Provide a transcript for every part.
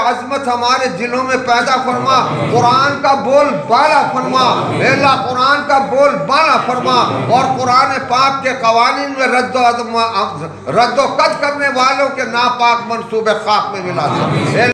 अजमत हमारे दिलों में पैदा फरमा, कुरान का बोल बाला फरमा, अल्लाह कुरान का बोल बाला फरमा, और कुरान पाक के कवानीन में रद्दो-कद करने वालों के नापाक मंसूबे खाक में मिला दे।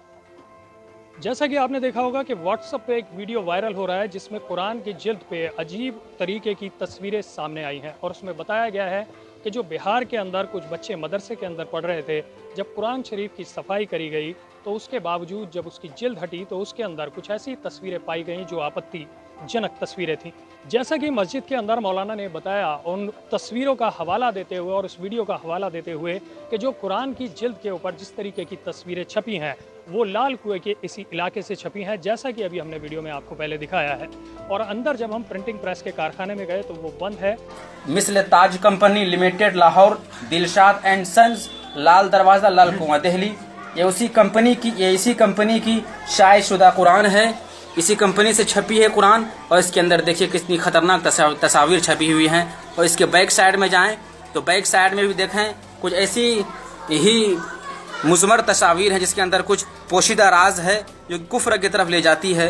जैसा कि आपने देखा होगा कि व्हाट्सएप पे एक वीडियो वायरल हो रहा है जिसमें कुरान की जिल्द पे अजीब तरीके की तस्वीरें सामने आई हैं, और उसमें बताया गया है कि जो बिहार के अंदर कुछ बच्चे मदरसे के अंदर पढ़ रहे थे, जब कुरान शरीफ की सफाई करी गई तो उसके बावजूद जब उसकी जिल्द हटी तो उसके अंदर कुछ ऐसी तस्वीरें पाई गईं जो आपत्तिजनक तस्वीरें थीं। जैसा कि मस्जिद के अंदर मौलाना ने बताया, उन तस्वीरों का हवाला देते हुए और उस वीडियो का हवाला देते हुए कि जो कुरान की जिल्द के ऊपर जिस तरीके की तस्वीरें छपी हैं वो लाल कुएं के इसी इलाके से छपी हैं, जैसा कि अभी हमने वीडियो में आपको पहले दिखाया है। और अंदर जब हम प्रिंटिंग प्रेस के कारखाने में गए तो वो बंद है। Misal Taj company limited Lahore, Dilshad and sons, Lal Darwaza, Lal कुआं, दिल्ली। ये इसी कंपनी की शाये शुदा कुरान है। इसी कंपनी से छपी है कुरान, और इसके अंदर देखिए कितनी खतरनाक तस्वीर छपी हुई हैं। और इसके बैक साइड में जाएं तो बैक साइड में भी देखें कुछ ऐसी ही मुज़मर तस्वीर है जिसके अंदर कुछ पोशीदा राज है जो कुफ्र की तरफ ले जाती है।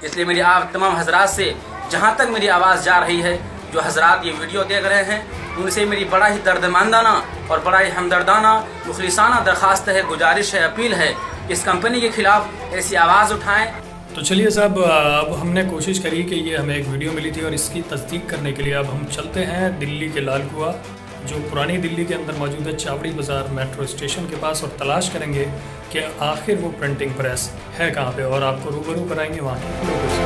इसलिए मेरी आप तमाम हजरात से, जहाँ तक मेरी आवाज़ जा रही है, जो हजरात ये वीडियो देख रहे हैं, उनसे मेरी बड़ा ही दर्दमंदाना और बड़ा ही हमदर्दाना मुखलिसाना दरख्वास्त है, गुजारिश है, अपील है कि इस कंपनी के खिलाफ ऐसी आवाज़ उठाएं। तो चलिए साहब, अब हमने कोशिश करी कि ये हमें एक वीडियो मिली थी और इसकी तस्दीक करने के लिए अब हम चलते हैं दिल्ली के लाल कुआं, जो पुरानी दिल्ली के अंदर मौजूद है, चावड़ी बाज़ार मेट्रो स्टेशन के पास, और तलाश करेंगे कि आखिर वो प्रिंटिंग प्रेस है कहाँ पे, और आपको रूबरू कराएंगे वहाँ के लोगों से।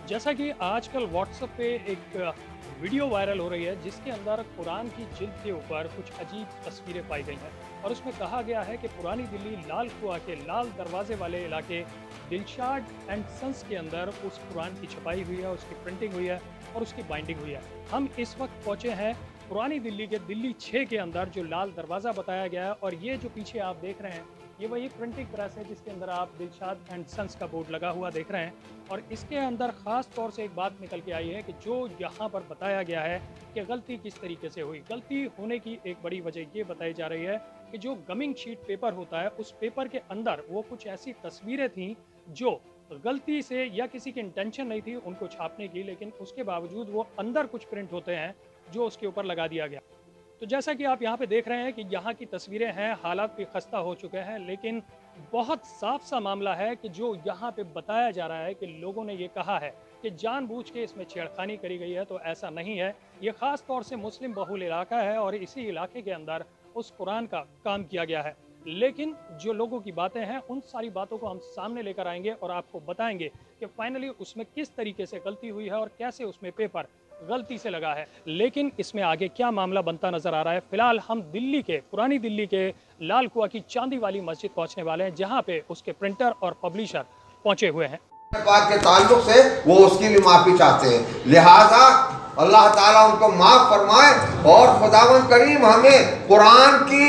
जैसा कि आजकल व्हाट्सएप पे एक वीडियो वायरल हो रही है जिसके अंदर कुरान की जिल्द के ऊपर कुछ अजीब तस्वीरें पाई गई हैं, और उसमें कहा गया है कि पुरानी दिल्ली लाल कुआं के लाल दरवाजे वाले इलाके दिलशाद एंड सन्स के अंदर उस कुरान की छपाई हुई है, उसकी प्रिंटिंग हुई है और उसकी बाइंडिंग हुई है। हम इस वक्त पहुँचे हैं पुरानी दिल्ली के दिल्ली 6 के अंदर, जो लाल दरवाज़ा बताया गया है, और ये जो पीछे आप देख रहे हैं ये वही प्रिंटिंग प्रेस है जिसके अंदर आप दिलशाद एंड सन्स का बोर्ड लगा हुआ देख रहे हैं। और इसके अंदर ख़ास तौर से एक बात निकल के आई है कि जो यहाँ पर बताया गया है कि गलती किस तरीके से हुई। गलती होने की एक बड़ी वजह ये बताई जा रही है कि जो गमिंग शीट पेपर होता है, उस पेपर के अंदर वो कुछ ऐसी तस्वीरें थीं जो गलती से या किसी की इंटेंशन नहीं थी उनको छापने की, लेकिन उसके बावजूद वो अंदर कुछ प्रिंट होते हैं जो उसके ऊपर लगा दिया गया। तो जैसा कि आप यहाँ पे देख रहे हैं कि यहाँ की तस्वीरें हैं, हालात भी खस्ता हो चुके हैं, लेकिन बहुत साफ सा मामला है कि जो यहाँ पे बताया जा रहा है कि लोगों ने ये कहा है कि जानबूझ के इसमें छेड़खानी करी गई है, तो ऐसा नहीं है। ये ख़ास तौर से मुस्लिम बहुल इलाका है और इसी इलाके के अंदर उस कुरान का काम किया गया है। लेकिन जो लोगों की बातें हैं उन सारी बातों को हम सामने लेकर आएंगे और आपको बताएंगे कि फाइनली उसमें किस तरीके से गलती हुई है और कैसे उसमें पेपर गलती से लगा है। लेकिन इसमें आगे क्या मामला बनता नजर आ रहा है, फिलहाल हम दिल्ली के पुरानी दिल्ली के लाल कुआं की चांदी वाली मस्जिद पहुंचने वाले हैं, जहां पे उसके प्रिंटर और पब्लिशर पहुंचे हुए हैं। बात के ताल्लुक से वो उसकी भी माफी चाहते हैं, लिहाजा अल्लाह ताला उनको माफ फरमाए और खुदावंद करीम हमें कुरान की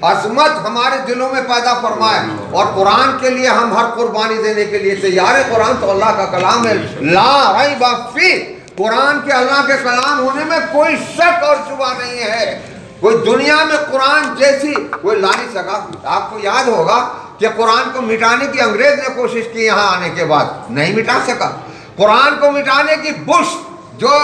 अजमत हमारे दिलों में पैदा फरमाए, और कुरान के लिए हम हर कुर्बानी देने के लिए तैयार है। कुरान तो अल्लाह का कलाम है, ला रैब फी, कुरान के अल्लाह के कलाम होने में कोई शक और शुबा नहीं है। कोई दुनिया में कुरान जैसी कोई ला नहीं सका। आपको याद होगा कि कुरान को मिटाने की अंग्रेज ने कोशिश की, यहाँ आने के बाद नहीं मिटा सका। कुरान को मिटाने की बुश जो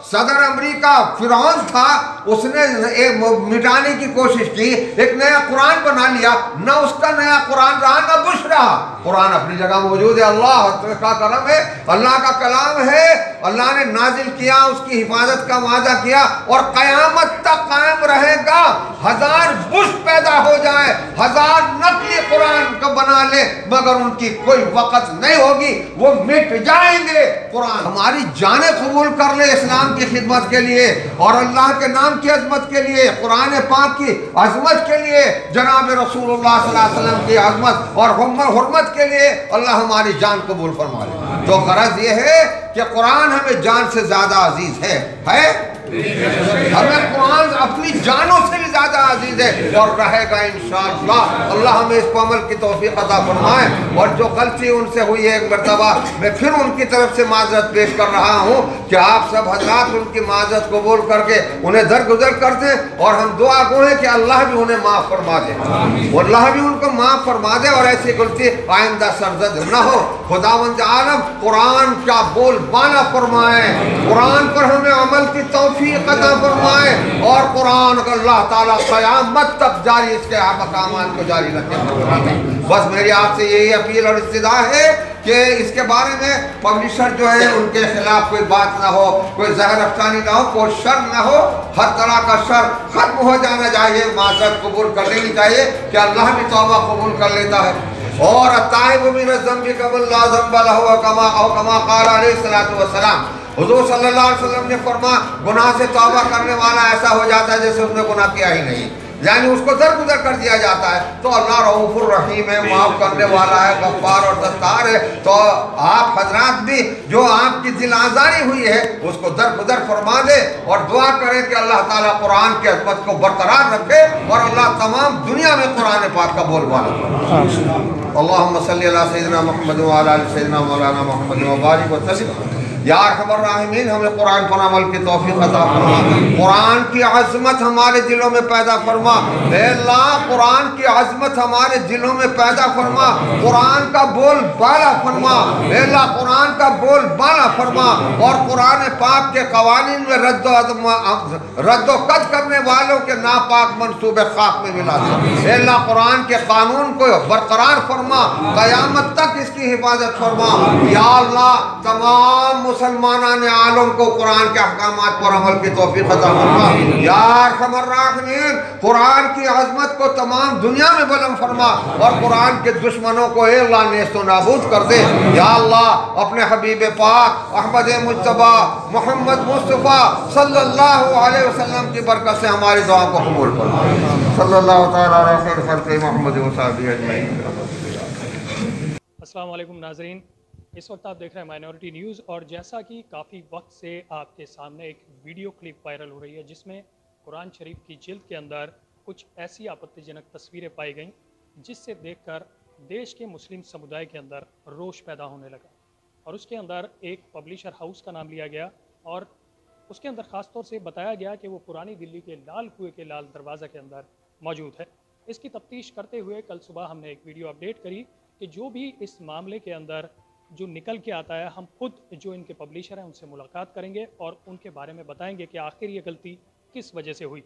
सदर अमेरिका फिरौन था, उसने एक मिटाने की कोशिश की, एक नया कुरान बना लिया, न उसका नया कुरान रहा न बुश रहा। कुरान अपनी जगह मौजूद है, अल्लाह का करम है, अल्लाह का कलाम है, अल्लाह ने नाजिल किया, उसकी हिफाजत का वादा किया और कयामत तक कायम रहेगा। 1000 बुश पैदा हो जाए, 1000 नकली कुरान को बना ले, मगर उनकी कोई वक़्त नहीं होगी, वो मिट जाएंगे। कुरान हमारी जाने कबूल कर ले इस्लाम की खिदमत के लिए और अल्लाह के नाम की अजमत के लिए, कुरान पाक की अजमत के लिए, जनाब रसूलुल्लाह सल्लल्लाहु अलैहि वसल्लम की अजमत और हुर्मत के लिए अल्लाह हमारी जान कबूल फरमा ले। तो गरज ये है कि कुरान हमें जान से ज्यादा अजीज है? हमें कुरान अपनी जानों से भी ज्यादा अजीज है और रहेगा इंशाअल्लाह। अल्लाह हमें इस पर अमल की तौफीक अता फरमाए। और जो गलती उनसे हुई है एक मरतबा मैं फिर उनकी तरफ से माजरत पेश कर रहा हूँ कि आप सब हजरात उनकी माजरत कबूल करके उन्हें दरगुजर कर दें और हम दुआ गो हैं कि अल्लाह भी उन्हें माफ़ फरमा दे, अल्लाह भी उनको माफ़ फरमा दे और ऐसी गलती आइंदा सरजद न हो। खुदावंद आलम कुरान का बोल बाला फरमाए, कुरान पर हमें अमल की तौफीक अता फरमाए और कुरान का अल्लाह ताला क़यामत तक जारी इसके मकामात को जारी रखे। बस मेरी आपसे यही अपील और इस्तदा है कि इसके बारे में पब्लिशर जो है उनके खिलाफ कोई बात ना हो, कोई जहर अफसानी ना हो, कोई शर ना हो, हर तरह का शर खत्म हो जाना चाहिए। माजरत कबूल कर लेनी चाहिए कि अल्लाह भी तौबा कबूल कर लेता है। और हुज़ूर सल्लल्लाहु अलैहि वसल्लम ने फरमाया गुनाह से तौबा करने वाला ऐसा हो जाता है जैसे उसने गुनाह किया ही नहीं, यानी उसको दरगुजर कर दिया जाता है। तो अल्लाह रऊफुर रहीम है, माफ़ करने वाला है, गफ्फार और सत्तार है। तो आप हजरात भी जो आपकी दिल आज़ारी हुई है उसको दरगुजर फरमा दे और दुआ करें कि अल्लाह ताला कुरान की अज़मत को बरकरार रखे और अल्लाह तमाम दुनिया में कुरान पाक का बोलबाला करे। अल्लाहुम्मा सल्ली अला सय्यिदिना मुहम्मद व अला आलि सय्यिदिना मौलाना मुहम्मद व बारिक व सल्लिम। या अरहमर राहिमीन हमें कुरान पर अमल की तौफीक अता फरमा, कुरान की अज़मत हमारे दिलों में पैदा फरमा। हे अल्लाह कुरान की अज़मत हमारे दिलों में पैदा फरमा, कुरान का बोल बाला फरमा। हे अल्लाह कुरान का बोल बाला फरमा और कुरान पाक के कवानीन में रद्दो-कद करने वालों के नापाक मंसूबे खाक में मिला दे। हे अल्लाह कुरान के कानून को बरकरार फरमा, क़यामत तक इसकी हिफाजत फरमा। या अल्लाह तमाम मुसलमान आलम को कुरान के अहकामात पर अमल की तौफीक अता फरमा। या अरहमर राहिमीन कुरान की अज़मत को तमाम दुनिया में बुलंद फरमा और कुरान के दुश्मनों को अल्लाह नेस्तो नाबूद कर दे। या अल्लाह अपने हबीब पाक अहमद मुज्तबा मोहम्मद मुस्तफ़ा सल्लल्लाहु अलैहि वसल्लम की बरकत से हमारी दुआ को कबूल फरमा। सल्लल्लाहु तआला अलैहि खल्क़ि मोहम्मद व सहबी अजमईन। अस्सलाम वालेकुम नाज़रीन, इस वक्त आप देख रहे हैं माइनॉरिटी न्यूज़ और जैसा कि काफ़ी वक्त से आपके सामने एक वीडियो क्लिप वायरल हो रही है जिसमें कुरान शरीफ की जिल्द के अंदर कुछ ऐसी आपत्तिजनक तस्वीरें पाई गईं जिससे देखकर देश के मुस्लिम समुदाय के अंदर रोष पैदा होने लगा और उसके अंदर एक पब्लिशर हाउस का नाम लिया गया और उसके अंदर ख़ास तौर से बताया गया कि वो पुरानी दिल्ली के लाल कुएं के लाल दरवाज़ा के अंदर मौजूद है। इसकी तफ्तीश करते हुए कल सुबह हमने एक वीडियो अपडेट करी कि जो भी इस मामले के अंदर जो निकल के आता है हम खुद जो इनके पब्लिशर हैं उनसे मुलाकात करेंगे और उनके बारे में बताएंगे कि आखिर ये गलती किस वजह से हुई।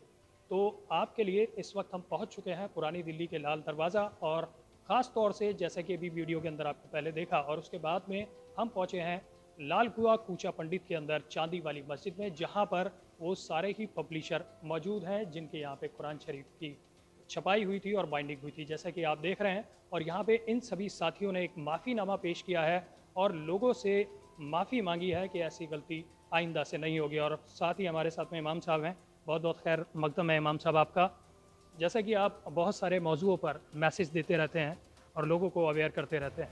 तो आपके लिए इस वक्त हम पहुंच चुके हैं पुरानी दिल्ली के लाल दरवाज़ा और ख़ास तौर से जैसे कि अभी वीडियो के अंदर आपने पहले देखा और उसके बाद में हम पहुंचे हैं लाल कुआं कूचा पंडित के अंदर चांदी वाली मस्जिद में, जहां पर वो सारे ही पब्लिशर मौजूद हैं जिनके यहाँ पे कुरान शरीफ की छपाई हुई थी और बाइंडिंग हुई थी जैसा कि आप देख रहे हैं। और यहाँ पे इन सभी साथियों ने एक माफ़ीनामा पेश किया है और लोगों से माफ़ी मांगी है कि ऐसी गलती आइंदा से नहीं होगी। और साथ ही हमारे साथ में इमाम साहब हैं, बहुत बहुत खैर मकदम है इमाम साहब आपका। जैसा कि आप बहुत सारे मौज़ूओं पर मैसेज देते रहते हैं और लोगों को अवेयर करते रहते हैं,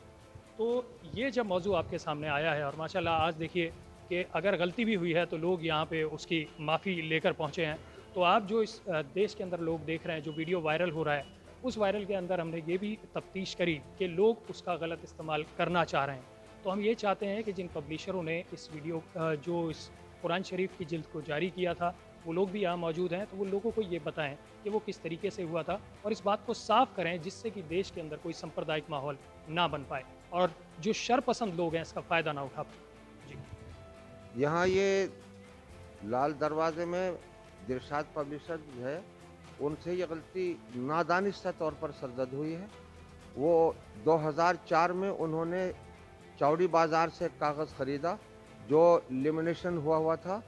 तो ये जब मौजू आपके सामने आया है और माशाल्लाह आज देखिए कि अगर गलती भी हुई है तो लोग यहाँ पे उसकी माफ़ी लेकर पहुँचे हैं। तो आप जो इस देश के अंदर लोग देख रहे हैं जो वीडियो वायरल हो रहा है उस वायरल के अंदर हमने ये भी तफ्तीश करी कि लोग उसका गलत इस्तेमाल करना चाह रहे हैं। तो हम ये चाहते हैं कि जिन पब्लिशरों ने इस वीडियो जो इस कुरान शरीफ की जिल्द को जारी किया था वो लोग भी यहाँ मौजूद हैं, तो वो लोगों को ये बताएं कि वो किस तरीके से हुआ था और इस बात को साफ करें जिससे कि देश के अंदर कोई सांप्रदायिक माहौल ना बन पाए और जो शरपसंद लोग हैं इसका फ़ायदा ना उठा पाए। जी यहाँ ये लाल दरवाजे में दिलशाद पब्लिशर जो है उनसे ये गलती नादानिस्ता तौर पर सरजद हुई है। वो 2004 में उन्होंने चौड़ी बाज़ार से कागज़ ख़रीदा जो लेमिनेशन हुआ था,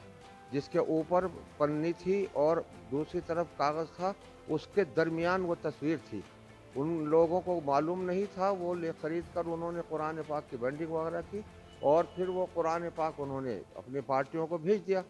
जिसके ऊपर पन्नी थी और दूसरी तरफ कागज़ था, उसके दरमियान वो तस्वीर थी। उन लोगों को मालूम नहीं था, वो ले ख़रीद कर उन्होंने कुरान पाक की बाइंडिंग वगैरह की और फिर वो कुरान पाक उन्होंने अपनी पार्टियों को भेज दिया।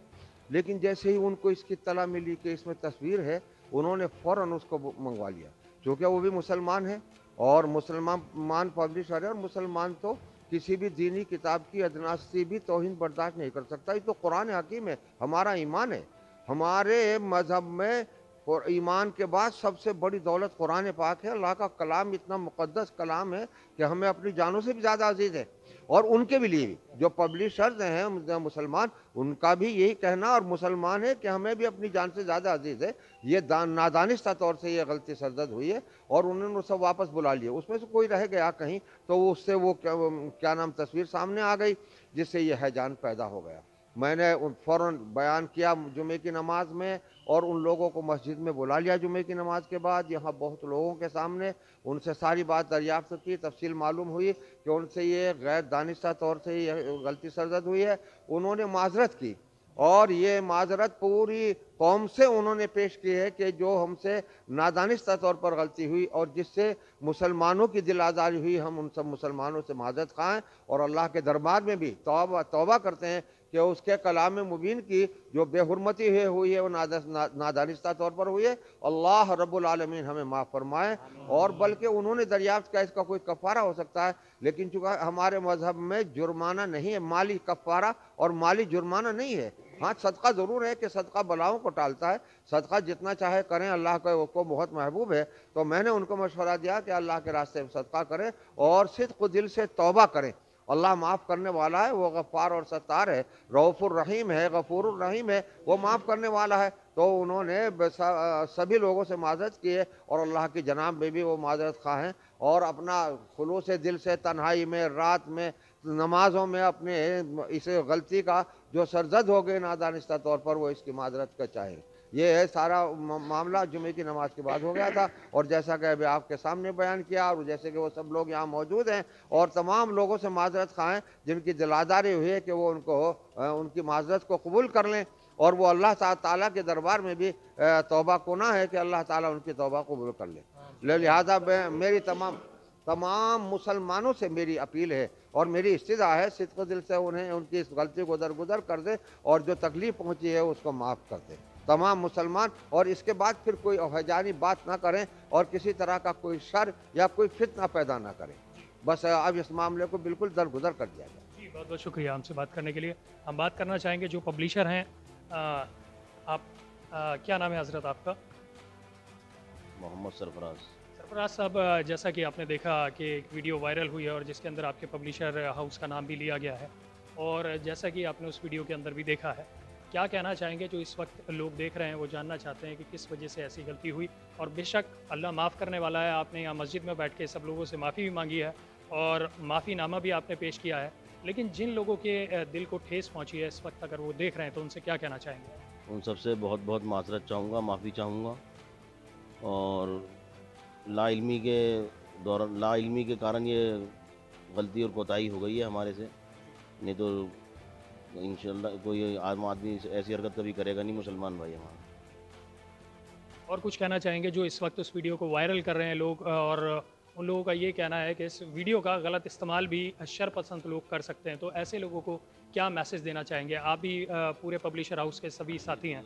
लेकिन जैसे ही उनको इसकी तला मिली कि इसमें तस्वीर है, उन्होंने फ़ौरन उसको मंगवा लिया, क्योंकि वो भी मुसलमान है और मुसलमान पब्लिशर है और मुसलमान तो किसी भी दीनी किताब की अदना सी भी तौहीन बर्दाश्त नहीं कर सकता। ये तो कुरान हकीम है, हमारा ईमान है। हमारे मज़हब में और ईमान के बाद सबसे बड़ी दौलत कुरान पाक है। अल्लाह का कलाम इतना मुक़द्दस कलाम है कि हमें अपनी जानों से भी ज़्यादा अजीज़ है। और उनके भी लिए भी जो पब्लिशर्स हैं मुसलमान, उनका भी यही कहना और मुसलमान है कि हमें भी अपनी जान से ज़्यादा अजीज़ है। ये नादानिस्ता तौर से ये गलती सरजद हुई है और उन्होंने सब वापस बुला लिया। उसमें से कोई रह गया कहीं तो उससे वो क्या नाम तस्वीर सामने आ गई, जिससे ये हैजान पैदा हो गया। मैंने फ़ौरन बयान किया जुमे की नमाज में और उन लोगों को मस्जिद में बुला लिया जुमे की नमाज के बाद, यहाँ बहुत लोगों के सामने उनसे सारी बात दरियाफ्त की, तफसील मालूम हुई कि उनसे ये गैर दानिस्ता तौर से ये गलती सरजद हुई है। उन्होंने माजरत की और ये माजरत पूरी कौम से उन्होंने पेश की है कि जो हमसे नादानिस्ता तौर पर गलती हुई और जिससे मुसलमानों की दिल आज़ारी हुई, हम उन सब मुसलमानों से माजरत खाएँ और अल्लाह के दरबार में भी तौबा करते हैं कि उसके कलाम मुबीन की जो बेहुरमती हुई है वो नादानिस्ता तौर पर हुई है। अल्लाह रब्बुल आलमीन हमें माफ़ फरमाए। और बल्कि उन्होंने दरियाफ्त किया इसका कोई कफ़ारा हो सकता है, लेकिन चूँकि हमारे मज़हब में जुर्माना नहीं है, माली कफ़ारा और माली जुर्माना नहीं है। हाँ, सदका ज़रूर है कि सदका बलाओं को टालता है, सदका जितना चाहे करें, अल्लाह को बहुत महबूब है। तो मैंने उनको मशवरा दिया कि अल्लाह के रास्ते में सदका करें और सिद्क़ दिल से तौबा करें। अल्लाह माफ़ करने वाला है, वो गफ़ार और सत्तार है, रऊफ़ुर रहीम है, गफ़ूरुर रहीम है, वो माफ़ करने वाला है। तो उन्होंने सभी लोगों से माज़रत की है और अल्लाह की जनाब में भी वो माज़रत खा हैं और अपना खुलूस दिल से तन्हाई में, रात में, नमाज़ों में अपने इस गलती का जो सरजद हो गए नादानिस्ता तौर पर, वो इसकी माज़रत का चाहें। ये है सारा मामला जुमे की नमाज के बाद हो गया था। और जैसा कि अभी आपके सामने बयान किया और जैसे कि वो सब लोग यहाँ मौजूद हैं और तमाम लोगों से माजरत खाएँ जिनकी दिलादारी हुई है कि वो उनकी माजरत को कबूल कर लें और वो अल्लाह ताला के दरबार में भी तौबा कोना है कि अल्लाह ताला उनकी तौबा कबूल कर ले। लिहाजा मेरी तमाम मुसलमानों से मेरी अपील है और मेरी इस्तिदा है, सिद्क़ दिल से उन्हें उनकी इस गलती को दरगुजर कर दे और जो तकलीफ़ पहुँची है उसको माफ़ कर दे तमाम मुसलमान। और इसके बाद फिर कोई अहजानी बात ना करें और किसी तरह का कोई शर या कोई फितना पैदा ना करें। बस अब इस मामले को बिल्कुल दरगुजर कर दिया जाए। जी, बहुत बहुत शुक्रिया हमसे बात करने के लिए। हम बात करना चाहेंगे जो पब्लिशर हैं, आप क्या नाम है हज़रत आपका? मोहम्मद सरफराज। सरफराज साहब, जैसा कि आपने देखा कि एक वीडियो वायरल हुई है और जिसके अंदर आपके पब्लिशर हाउस का नाम भी लिया गया है और जैसा कि आपने उस वीडियो के अंदर भी देखा है, क्या कहना चाहेंगे जो इस वक्त लोग देख रहे हैं वो जानना चाहते हैं कि किस वजह से ऐसी गलती हुई? और बेशक अल्लाह माफ़ करने वाला है। आपने यहाँ मस्जिद में बैठ के सब लोगों से माफ़ी भी मांगी है और माफ़ीनामा भी आपने पेश किया है, लेकिन जिन लोगों के दिल को ठेस पहुँची है इस वक्त, अगर वो देख रहे हैं तो उनसे क्या कहना चाहेंगे? उन सबसे बहुत बहुत माज़रत चाहूँगा, माफ़ी चाहूँगा और लाइल्मी के कारण ये गलती और कोताही हो गई है हमारे से, नहीं तो इंशाल्लाह कोई आम आदमी ऐसी हरकत कभी करेगा नहीं, मुसलमान भाई हमारा। और कुछ कहना चाहेंगे जो इस वक्त उस वीडियो को वायरल कर रहे हैं लोग, और उन लोगों का ये कहना है कि इस वीडियो का गलत इस्तेमाल भी शरपसंद लोग कर सकते हैं, तो ऐसे लोगों को क्या मैसेज देना चाहेंगे? आप भी पूरे पब्लिशर हाउस के सभी साथी हैं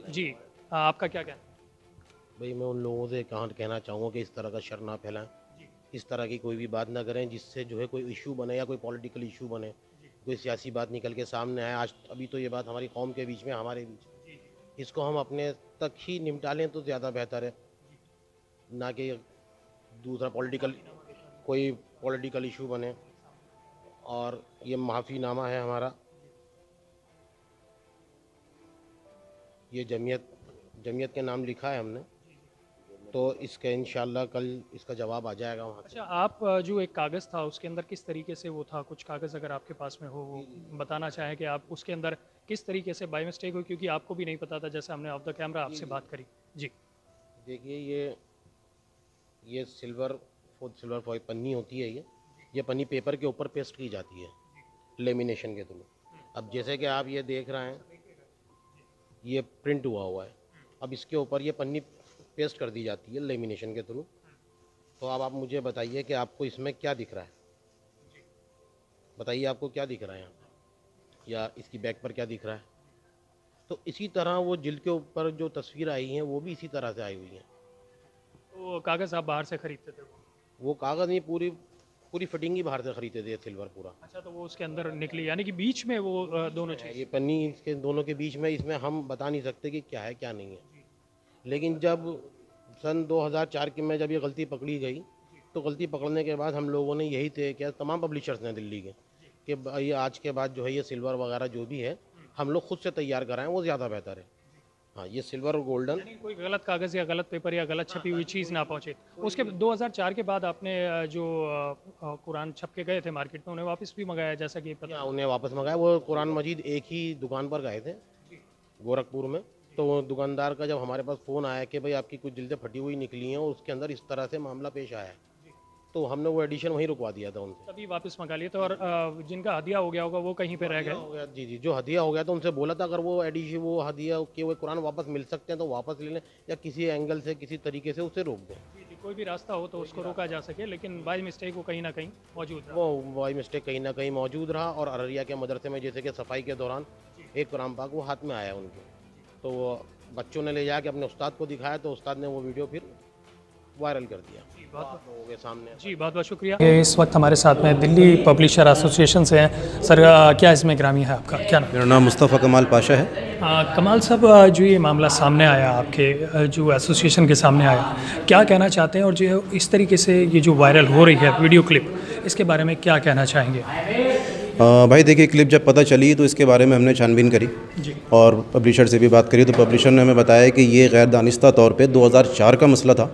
जी, आपका क्या कहना? भाई मैं उन लोगों से कहना चाहूँगा कि इस तरह का शर ना फैलाएं, इस तरह की कोई भी बात ना करें जिससे जो है कोई इशू बने या कोई पॉलिटिकल इशू बने, कोई सियासी बात निकल के सामने आए। आज अभी तो ये बात हमारी कौम के बीच में, हमारे बीच, इसको हम अपने तक ही निपटा लें तो ज़्यादा बेहतर है, ना कि दूसरा कोई पॉलिटिकल इशू बने। और ये माफ़ीनामा है हमारा, ये जमीयत के नाम लिखा है हमने, तो इसका इंशाल्लाह कल इसका जवाब आ जाएगा वहाँ। अच्छा, आप जो एक कागज़ था उसके अंदर किस तरीके से वो था? कुछ कागज़ अगर आपके पास में हो वो बताना चाहें कि आप उसके अंदर किस तरीके से बाय मिस्टेक हुई, क्योंकि आपको भी नहीं पता था, जैसे हमने ऑफ द कैमरा आपसे बात करी। जी देखिए, ये सिल्वर फॉइल पन्नी होती है, ये पन्नी पेपर के ऊपर पेस्ट की जाती है लेमिनेशन के थ्रू। अब जैसे कि आप ये देख रहे हैं, ये प्रिंट हुआ है, अब इसके ऊपर ये पन्नी पेस्ट कर दी जाती है लेमिनेशन के थ्रू। तो अब आप मुझे बताइए कि आपको इसमें क्या दिख रहा है, बताइए आपको क्या दिख रहा है यहाँ, या इसकी बैक पर क्या दिख रहा है। तो इसी तरह वो जिल्द के ऊपर जो तस्वीर आई हैं वो भी इसी तरह से आई हुई हैं। तो कागज़ आप बाहर से ख़रीदते थे? वो कागज़ नहीं, पूरी फिटिंग ही बाहर से ख़रीदते थे, सिल्वर पूरा। अच्छा, तो वो उसके अंदर निकली, यानी कि बीच में वो दोनों चीज़, ये पन्नी इसके दोनों के बीच में, इसमें हम बता नहीं सकते कि क्या है क्या नहीं है। लेकिन जब सन 2004 की में जब ये गलती पकड़ी गई, तो गलती पकड़ने के बाद हम लोगों ने यही तय किया, तमाम पब्लिशर्स ने दिल्ली के, कि ये आज के बाद जो है ये सिल्वर वगैरह जो भी है हम लोग खुद से तैयार कराएं, वो ज़्यादा बेहतर है। हाँ, ये सिल्वर और गोल्डन, कोई गलत कागज़ या गलत पेपर या गलत छपी हुई चीज़ ना पहुँचे। उसके 2004 के बाद आपने जो कुरान छप के गए थे मार्केट में, उन्हें वापस भी मंगाया, जैसा कि पता उन्हें वापस मंगाया। वो कुरान मजीद एक ही दुकान पर गए थे गोरखपुर में, तो वो दुकानदार का जब हमारे पास फ़ोन आया कि भाई आपकी कुछ जिल्दें फटी हुई निकली हैं और उसके अंदर इस तरह से मामला पेश आया है, तो हमने वो एडिशन वहीं रुकवा दिया था उनसे, तभी वापस मंगा लिए थे। और जिनका हदिया हो गया होगा वो कहीं पे रह गए। जी जी, जो हदिया हो गया तो उनसे बोला था अगर वो एडिशन वो हदिया के वो कुरान वापस मिल सकते हैं तो वापस ले लें, या किसी एंगल से किसी तरीके से उसे रोक दें। कोई भी रास्ता हो तो उसको रोका जा सके, लेकिन बाय मिस्टेक वो कहीं ना कहीं मौजूद रहा। वो बाई मिस्टेक कहीं ना कहीं मौजूद रहा। और अररिया के मदरसे में जैसे कि सफाई के दौरान एक कुरान पाक वो हाथ में आया उनके, तो वो बच्चों ने ले जाके अपने उस्ताद को दिखाया, तो उस्ताद ने वो वीडियो फिर वायरल कर दिया लोगों के सामने। जी, बहुत बहुत शुक्रिया। इस वक्त हमारे साथ में दिल्ली पब्लिशर एसोसिएशन से हैं। सर, क्या इसमें ग्रामी है आपका, क्या नाम? मेरा नाम मुस्तफ़ा कमाल पाशा है। कमाल साहब, जो ये मामला सामने आया आपके जो एसोसिएशन के सामने आया, क्या कहना चाहते हैं? और जो इस तरीके से ये जो वायरल हो रही है वीडियो क्लिप, इसके बारे में क्या कहना चाहेंगे? भाई देखिए, क्लिप जब पता चली तो इसके बारे में हमने छानबीन करी और पब्लिशर से भी बात करी, तो पब्लिशर ने हमें बताया कि ये गैर दानिस्ता तौर पे 2004 का मसला था,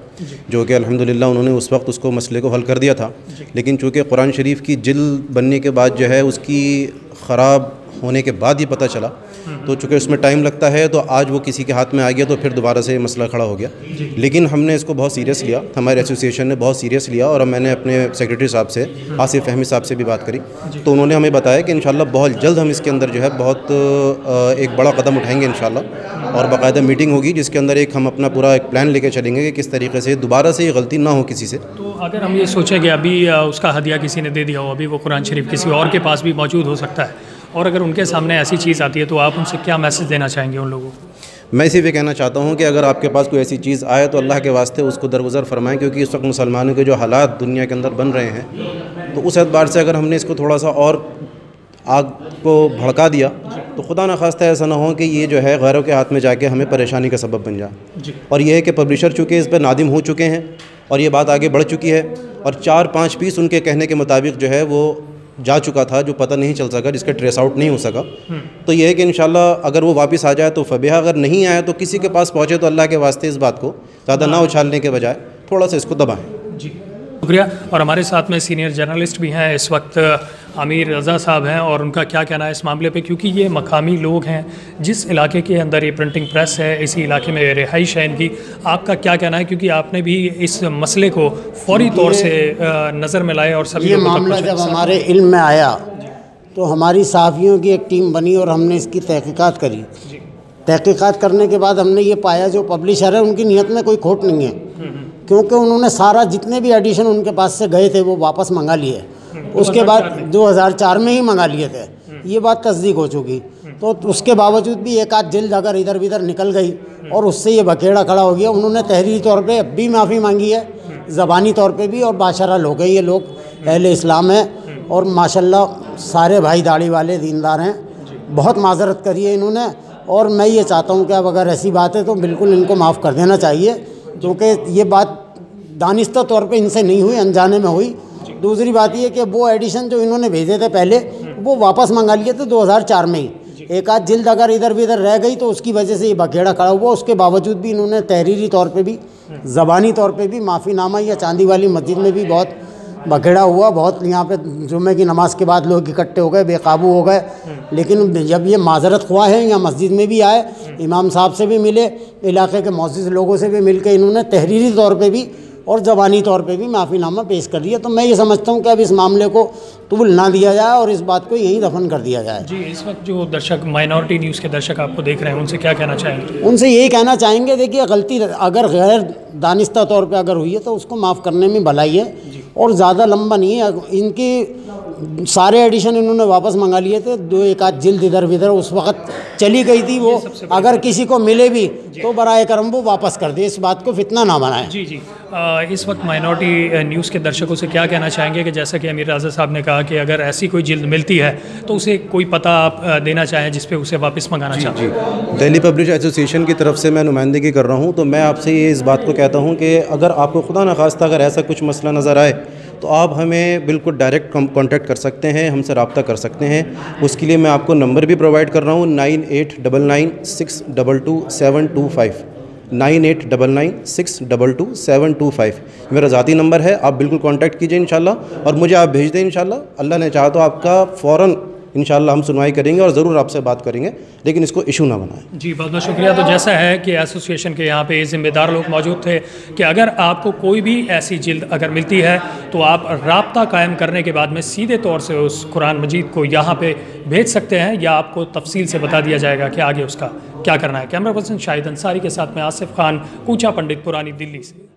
जो कि अल्हम्दुलिल्लाह उन्होंने उस वक्त उसको मसले को हल कर दिया था। लेकिन चूँकि कुरान शरीफ की जिल्द बनने के बाद जो है उसकी ख़राब होने के बाद ये पता चला, तो चूँकि उसमें टाइम लगता है, तो आज वो किसी के हाथ में आ गया, तो फिर दोबारा से ये मसला खड़ा हो गया। लेकिन हमने इसको बहुत सीरियस लिया, हमारे एसोसिएशन ने बहुत सीरियस लिया, और मैंने अपने सेक्रेटरी साहब से, आसिफ फहमी साहब से भी बात करी, तो उन्होंने हमें बताया कि इंशाल्लाह बहुत जल्द हम इसके अंदर जो है बहुत एक बड़ा कदम उठाएंगे इंशाल्लाह, और बाकायदा मीटिंग होगी जिसके अंदर एक हम अपना पूरा एक प्लान लेके चलेंगे कि किस तरीके से दोबारा से ये गलती ना हो किसी से। तो अगर हम ये सोचें कि अभी उसका हदिया किसी ने दे दिया हो, अभी वो कुरान शरीफ किसी और के पास भी मौजूद हो सकता है, और अगर उनके सामने ऐसी चीज़ आती है, तो आप उनसे क्या मैसेज देना चाहेंगे उन लोगों को? मैं सिर्फ ये कहना चाहता हूँ कि अगर आपके पास कोई ऐसी चीज़ आए तो अल्लाह के वास्ते उसको दरगुजर फरमाएं, क्योंकि इस वक्त मुसलमानों के जो हालात दुनिया के अंदर बन रहे हैं, तो उस एतबार से अगर हमने इसको थोड़ा सा और आग को भड़का दिया, तो खुदा न खास्ता ऐसा ना हो कि ये जो है गैरों के हाथ में जाके हमें परेशानी का सबब बन जाए। और ये है कि पब्लिशर चूँकि इस पर नादिम हो चुके हैं और ये बात आगे बढ़ चुकी है, और 4-5 पीस उनके कहने के मुताबिक जो है वो जा चुका था, जो पता नहीं चल सका, जिसका ट्रेस आउट नहीं हो सका। तो ये है कि इंशाल्लाह अगर वो वापस आ जाए तो फबिहा, अगर नहीं आया तो किसी के पास पहुँचे तो अल्लाह के वास्ते इस बात को ज़्यादा ना उछालने के बजाय थोड़ा सा इसको दबाएँ। जी, शुक्रिया। और हमारे साथ में सीनियर जर्नलिस्ट भी हैं इस वक्त, आमिर रज़ा साहब हैं, और उनका क्या कहना है इस मामले पे, क्योंकि ये मकामी लोग हैं, जिस इलाके के अंदर ये प्रिंटिंग प्रेस है, इसी इलाके में रिहाइश है इनकी। आपका क्या कहना है, क्योंकि आपने भी इस मसले को फौरी तौर से नज़र में लाया और सभी ये मामला जब हमारे इल्म में आया तो हमारी सहाफ़ियों की एक टीम बनी और हमने इसकी तहकीकात करी। तहकीकात करने के बाद हमने ये पाया जो पब्लिशर है उनकी नीयत में कोई खोट नहीं है, क्योंकि उन्होंने सारा जितने भी एडिशन उनके पास से गए थे वो वापस मंगा लिए। उसके बाद 2004 में ही मंगा लिए थे, ये बात तस्दीक हो चुकी। तो उसके बावजूद भी एक आध जिल्द अगर इधर उधर निकल गई और उससे ये बखेड़ा खड़ा हो गया, उन्होंने तहरीरी तौर पे अब भी माफ़ी मांगी है, ज़बानी तौर पे भी, और बाशरल हो गए। ये लोग अहले इस्लाम हैं और माशाल्लाह सारे भाई दाढ़ी वाले दीनदार हैं, बहुत माजरत करी है इन्होंने। और मैं ये चाहता हूँ कि अब अगर ऐसी बात है तो बिल्कुल इनको माफ़ कर देना चाहिए, क्योंकि ये बात दानिस्ता तौर पे इनसे नहीं हुई, अनजाने में हुई। दूसरी बात ये कि वो एडिशन जो इन्होंने भेजे थे पहले वो वापस मंगा लिए थे 2004 में ही। एक आध जिल्द अगर इधर भी इधर रह गई तो उसकी वजह से ये बखेड़ा खड़ा हुआ। उसके बावजूद भी इन्होंने तहरीरी तौर पे भी, ज़बानी तौर पे भी माफ़ीनामा, या चांदी वाली मस्जिद में भी बहुत बखेड़ा हुआ, बहुत यहाँ पे जुम्मे की नमाज के बाद लोग इकट्ठे हो गए, बेकाबू हो गए। लेकिन जब ये माजरत ख्वाह है, या मस्जिद में भी आए, इमाम साहब से भी मिले, इलाके के मौजूद लोगों से भी मिल के इन्होंने तहरीरी तौर पे भी और ज़बानी तौर पे भी माफ़ीनामा पेश कर दिया। तो मैं ये समझता हूँ कि अब इस मामले को तूल ना दिया जाए और इस बात को यहीं दफन कर दिया जाए। जी, इस वक्त जो दर्शक, माइनॉरिटी न्यूज़ के दर्शक आपको देख रहे हैं, उनसे क्या कहना चाहेंगे? उनसे यही कहना चाहेंगे, देखिए गलती अगर गैर दानिस्ता तौर पे अगर हुई है तो उसको माफ़ करने में भलाई है, और ज़्यादा लंबा नहीं है। इनकी सारे एडिशन इन्होंने वापस मंगा लिए थे, 2-1 जिल्द इधर उधर उस वक्त चली गई थी वो, अगर किसी को मिले भी तो बराए करम वो वापस कर दे, इस बात को फितना ना बनाए। जी जी। इस वक्त माइनॉरिटी न्यूज़ के दर्शकों से क्या कहना चाहेंगे कि जैसा कि अमीर राजा साहब ने कहा कि अगर ऐसी कोई जिल्द मिलती है तो उसे कोई पता आप देना चाहें जिस पे उसे वापस मंगाना चाहें? जी, दिल्ली पब्लिश एसोसिएशन की तरफ से मैं नुमाइंदगी कर रहा हूँ, तो मैं आपसे ये इस बात को कहता हूँ कि अगर आपको खुदा न खास्ता अगर ऐसा कुछ मसला नज़र आए तो आप हमें बिल्कुल डायरेक्ट कांटेक्ट कर सकते हैं, हमसे रब्ता कर सकते हैं। उसके लिए मैं आपको नंबर भी प्रोवाइड कर रहा हूँ 9899622725 9899622725 मेरा ज़ाती नंबर है, आप बिल्कुल कांटेक्ट कीजिए इंशाल्लाह और मुझे आप भेज दें इंशाल्लाह। अल्लाह ने चाहा तो आपका फ़ौरन इंशाल्लाह हम सुनवाई करेंगे और ज़रूर आपसे बात करेंगे, लेकिन इसको इशू ना बनाएं। जी बहुत बहुत शुक्रिया। तो जैसा है कि एसोसिएशन के यहाँ पे ज़िम्मेदार लोग मौजूद थे कि अगर आपको कोई भी ऐसी जिल्द अगर मिलती है तो आप राब्ता कायम करने के बाद में सीधे तौर से उस कुरान मजीद को यहाँ पे भेज सकते हैं या आपको तफसील से बता दिया जाएगा कि आगे उसका क्या करना है। कैमरा पर्सन शाहिद अंसारी के साथ में आसिफ खान, कूचा पंडित, पुरानी दिल्ली से।